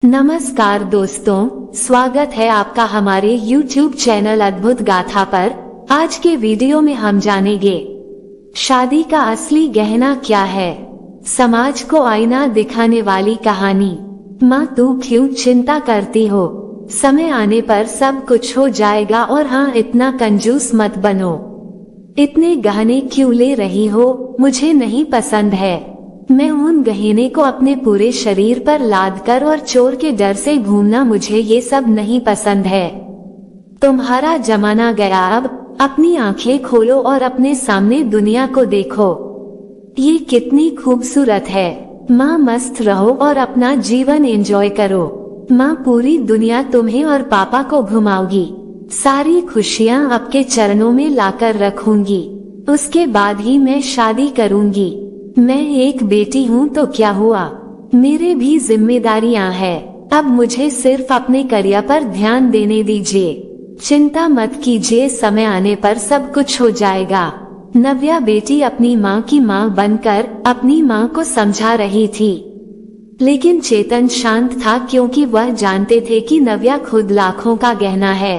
नमस्कार दोस्तों, स्वागत है आपका हमारे YouTube चैनल अद्भुत गाथा पर। आज के वीडियो में हम जानेंगे शादी का असली गहना क्या है, समाज को आईना दिखाने वाली कहानी। माँ तू क्यों चिंता करती हो, समय आने पर सब कुछ हो जाएगा। और हाँ, इतना कंजूस मत बनो, इतने गहने क्यों ले रही हो, मुझे नहीं पसंद है। मैं उन गहने को अपने पूरे शरीर पर लाद कर और चोर के डर से घूमना, मुझे ये सब नहीं पसंद है। तुम्हारा जमाना गया, अब अपनी आंखें खोलो और अपने सामने दुनिया को देखो। ये कितनी खूबसूरत है। माँ मस्त रहो और अपना जीवन एंजॉय करो। माँ पूरी दुनिया तुम्हें और पापा को घुमाओगी, सारी खुशियाँ आपके चरणों में लाकर रखूंगी। उसके बाद ही मैं शादी करूंगी। मैं एक बेटी हूँ तो क्या हुआ, मेरे भी जिम्मेदारियाँ हैं। अब मुझे सिर्फ अपने करियर पर ध्यान देने दीजिए। चिंता मत कीजिए, समय आने पर सब कुछ हो जाएगा। नव्या बेटी अपनी माँ की माँ बनकर अपनी माँ को समझा रही थी, लेकिन चेतन शांत था क्योंकि वह जानते थे कि नव्या खुद लाखों का गहना है।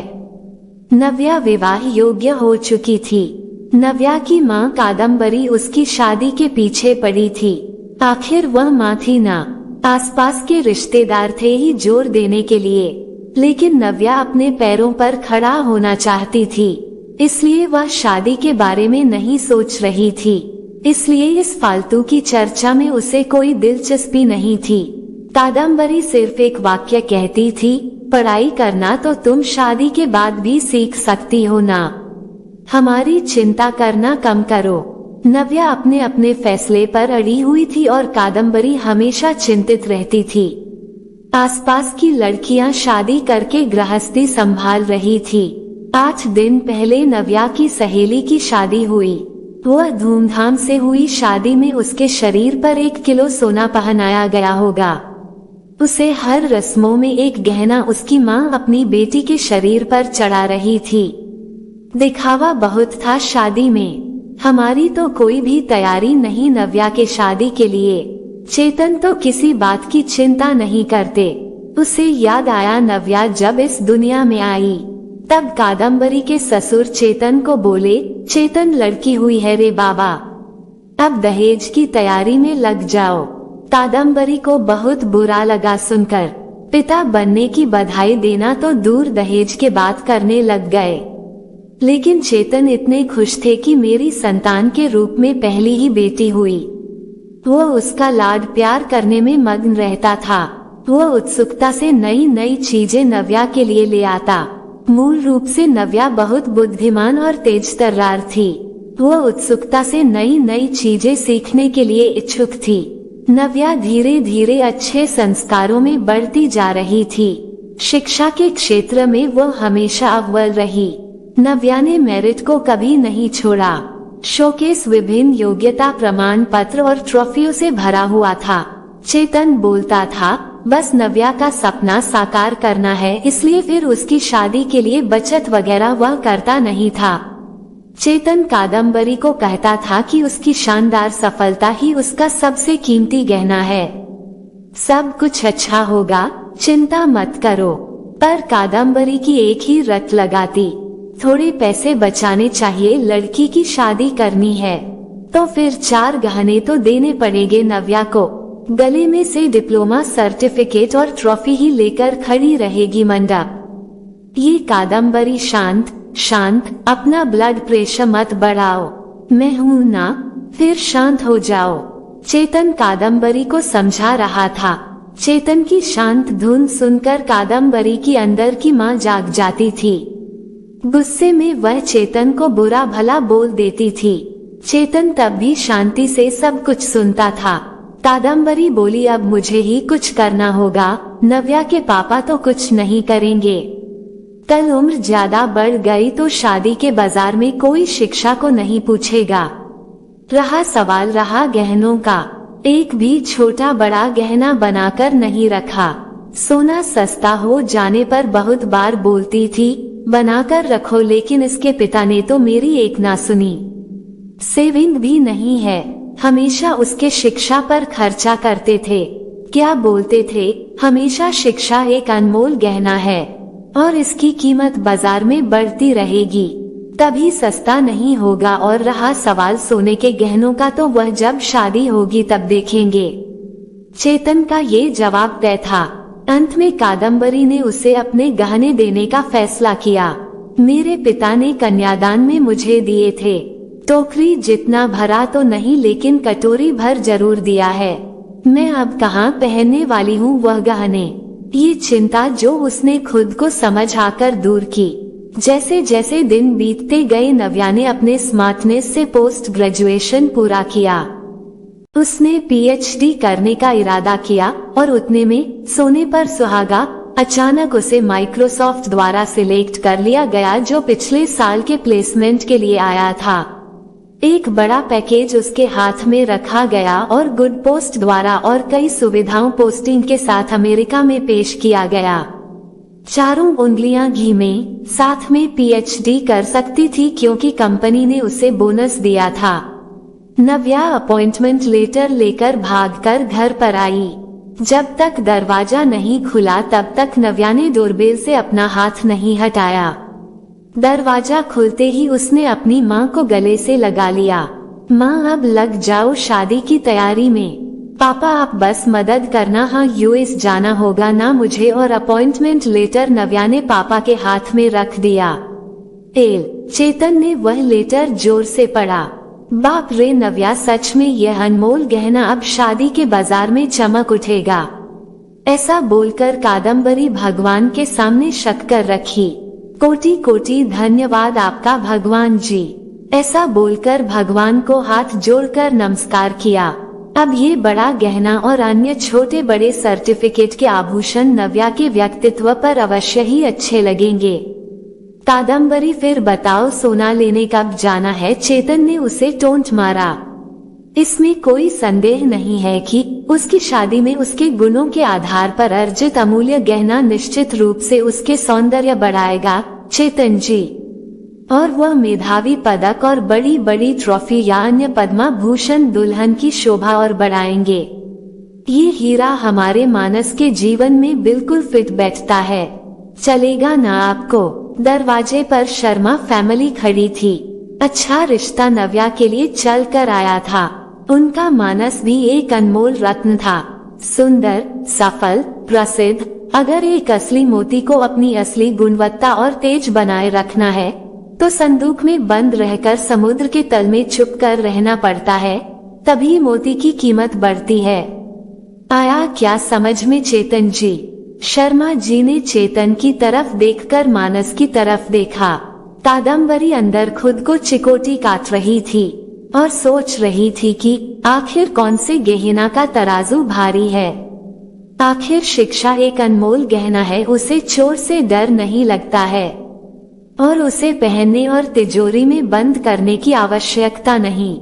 नव्या विवाह योग्य हो चुकी थी। नव्या की माँ कादम्बरी उसकी शादी के पीछे पड़ी थी। आखिर वह माँ थी ना, आसपास के रिश्तेदार थे ही जोर देने के लिए, लेकिन नव्या अपने पैरों पर खड़ा होना चाहती थी। इसलिए वह शादी के बारे में नहीं सोच रही थी। इसलिए इस फालतू की चर्चा में उसे कोई दिलचस्पी नहीं थी। कादम्बरी सिर्फ एक वाक्य कहती थी, पढ़ाई करना तो तुम शादी के बाद भी सीख सकती हो ना, हमारी चिंता करना कम करो। नव्या अपने अपने फैसले पर अड़ी हुई थी और कादम्बरी हमेशा चिंतित रहती थी। आसपास की लड़कियां शादी करके गृहस्थी संभाल रही थी। 8 दिन पहले नव्या की सहेली की शादी हुई। वह धूमधाम से हुई शादी में उसके शरीर पर 1 किलो सोना पहनाया गया होगा। उसे हर रस्मों में एक गहना उसकी माँ अपनी बेटी के शरीर पर चढ़ा रही थी। दिखावा बहुत था शादी में। हमारी तो कोई भी तैयारी नहीं नव्या के शादी के लिए। चेतन तो किसी बात की चिंता नहीं करते। उसे याद आया नव्या जब इस दुनिया में आई, तब कादम्बरी के ससुर चेतन को बोले, चेतन लड़की हुई है रे बाबा, अब दहेज की तैयारी में लग जाओ। कादम्बरी को बहुत बुरा लगा सुनकर। पिता बनने की बधाई देना तो दूर, दहेज के बात करने लग गए। लेकिन चेतन इतने खुश थे कि मेरी संतान के रूप में पहली ही बेटी हुई। वो उसका लाड प्यार करने में मग्न रहता था। वो उत्सुकता से नई नई चीजें नव्या के लिए ले आता। मूल रूप से नव्या बहुत बुद्धिमान और तेज तर्रार थी। वो उत्सुकता से नई नई चीजें सीखने के लिए इच्छुक थी। नव्या धीरे धीरे अच्छे संस्कारों में बढ़ती जा रही थी। शिक्षा के क्षेत्र में वो हमेशा अव्वल रही। नव्या ने मेरिट को कभी नहीं छोड़ा। शोकेस विभिन्न योग्यता प्रमाण पत्र और ट्रॉफियों से भरा हुआ था। चेतन बोलता था, बस नव्या का सपना साकार करना है, इसलिए फिर उसकी शादी के लिए बचत वगैरह वह करता नहीं था। चेतन कादम्बरी को कहता था कि उसकी शानदार सफलता ही उसका सबसे कीमती गहना है। सब कुछ अच्छा होगा, चिंता मत करो। पर कादम्बरी की एक ही रट लगाती, थोड़े पैसे बचाने चाहिए, लड़की की शादी करनी है तो फिर 4 गहने तो देने पड़ेंगे नव्या को। गले में से डिप्लोमा सर्टिफिकेट और ट्रॉफी ही लेकर खड़ी रहेगी मंडप। ये कादम्बरी शांत शांत, अपना ब्लड प्रेशर मत बढ़ाओ, मैं हूँ ना, फिर शांत हो जाओ। चेतन कादम्बरी को समझा रहा था। चेतन की शांत धुन सुनकर कादम्बरी की अंदर की माँ जाग जाती थी। गुस्से में वह चेतन को बुरा भला बोल देती थी। चेतन तब भी शांति से सब कुछ सुनता था। कादम्बरी बोली, अब मुझे ही कुछ करना होगा, नव्या के पापा तो कुछ नहीं करेंगे। कल उम्र ज्यादा बढ़ गई तो शादी के बाजार में कोई शिक्षा को नहीं पूछेगा। रहा सवाल रहा गहनों का, एक भी छोटा बड़ा गहना बनाकर नहीं रखा। सोना सस्ता हो जाने पर बहुत बार बोलती थी, बनाकर रखो, लेकिन इसके पिता ने तो मेरी एक ना सुनी। सेविंग भी नहीं है, हमेशा उसके शिक्षा पर खर्चा करते थे। क्या बोलते थे, हमेशा शिक्षा एक अनमोल गहना है और इसकी कीमत बाजार में बढ़ती रहेगी, तभी सस्ता नहीं होगा। और रहा सवाल सोने के गहनों का, तो वह जब शादी होगी तब देखेंगे। चेतन का ये जवाब तय था। अंत में कादम्बरी ने उसे अपने गहने देने का फैसला किया। मेरे पिता ने कन्यादान में मुझे दिए थे। टोकरी जितना भरा तो नहीं, लेकिन कटोरी भर जरूर दिया है। मैं अब कहाँ पहनने वाली हूँ वह गहने। ये चिंता जो उसने खुद को समझ आकर दूर की। जैसे जैसे दिन बीतते गए, नव्या ने अपने स्मार्टनेस से पोस्ट ग्रेजुएशन पूरा किया। उसने पीएचडी करने का इरादा किया और उतने में सोने पर सुहागा। अचानक उसे माइक्रोसॉफ्ट द्वारा सिलेक्ट कर लिया गया, जो पिछले साल के प्लेसमेंट के लिए आया था। एक बड़ा पैकेज उसके हाथ में रखा गया और गुड पोस्ट द्वारा और कई सुविधाओं पोस्टिंग के साथ अमेरिका में पेश किया गया। चारों उंगलियां घी में, साथ में पीएचडी कर सकती थी क्योंकि कंपनी ने उसे बोनस दिया था। नव्या अपॉइंटमेंट लेटर लेकर भागकर घर पर आई। जब तक दरवाजा नहीं खुला तब तक नव्या ने डोरबेल से अपना हाथ नहीं हटाया। दरवाजा खुलते ही उसने अपनी माँ को गले से लगा लिया। माँ, अब लग जाओ शादी की तैयारी में। पापा, आप बस मदद करना। हाँ, यूएस जाना होगा ना मुझे। और अपॉइंटमेंट लेटर नव्या ने पापा के हाथ में रख दिया। चेतन ने वह लेटर जोर से पढ़ा। बाप रे नव्या, सच में यह अनमोल गहना अब शादी के बाजार में चमक उठेगा। ऐसा बोलकर कादम्बरी भगवान के सामने शक कर रखी। कोटि कोटि धन्यवाद आपका भगवान जी। ऐसा बोलकर भगवान को हाथ जोड़कर नमस्कार किया। अब ये बड़ा गहना और अन्य छोटे बड़े सर्टिफिकेट के आभूषण नव्या के व्यक्तित्व पर अवश्य ही अच्छे लगेंगे। कादम्बरी, फिर बताओ सोना लेने कब जाना है? चेतन ने उसे टोंट मारा। इसमें कोई संदेह नहीं है कि उसकी शादी में उसके गुणों के आधार पर अर्जित अमूल्य गहना निश्चित रूप से उसके सौंदर्य बढ़ाएगा चेतन जी, और वह मेधावी पदक और बड़ी बड़ी ट्रॉफी या अन्य पद्मा भूषण दुल्हन की शोभा और बढ़ाएंगे। ये हीरा हमारे मानस के जीवन में बिल्कुल फिट बैठता है। चलेगा ना आपको? दरवाजे पर शर्मा फैमिली खड़ी थी। अच्छा रिश्ता नव्या के लिए चल कर आया था। उनका मानस भी एक अनमोल रत्न था, सुंदर, सफल, प्रसिद्ध। अगर एक असली मोती को अपनी असली गुणवत्ता और तेज बनाए रखना है तो संदूक में बंद रहकर समुद्र के तल में छुप कर रहना पड़ता है, तभी मोती की कीमत बढ़ती है। आया क्या समझ में चेतन जी? शर्मा जी ने चेतन की तरफ देखकर मानस की तरफ देखा। कादम्बरी अंदर खुद को चिकोटी काट रही थी और सोच रही थी कि आखिर कौन से गहना का तराजू भारी है। आखिर शिक्षा एक अनमोल गहना है, उसे चोर से डर नहीं लगता है और उसे पहनने और तिजोरी में बंद करने की आवश्यकता नहीं।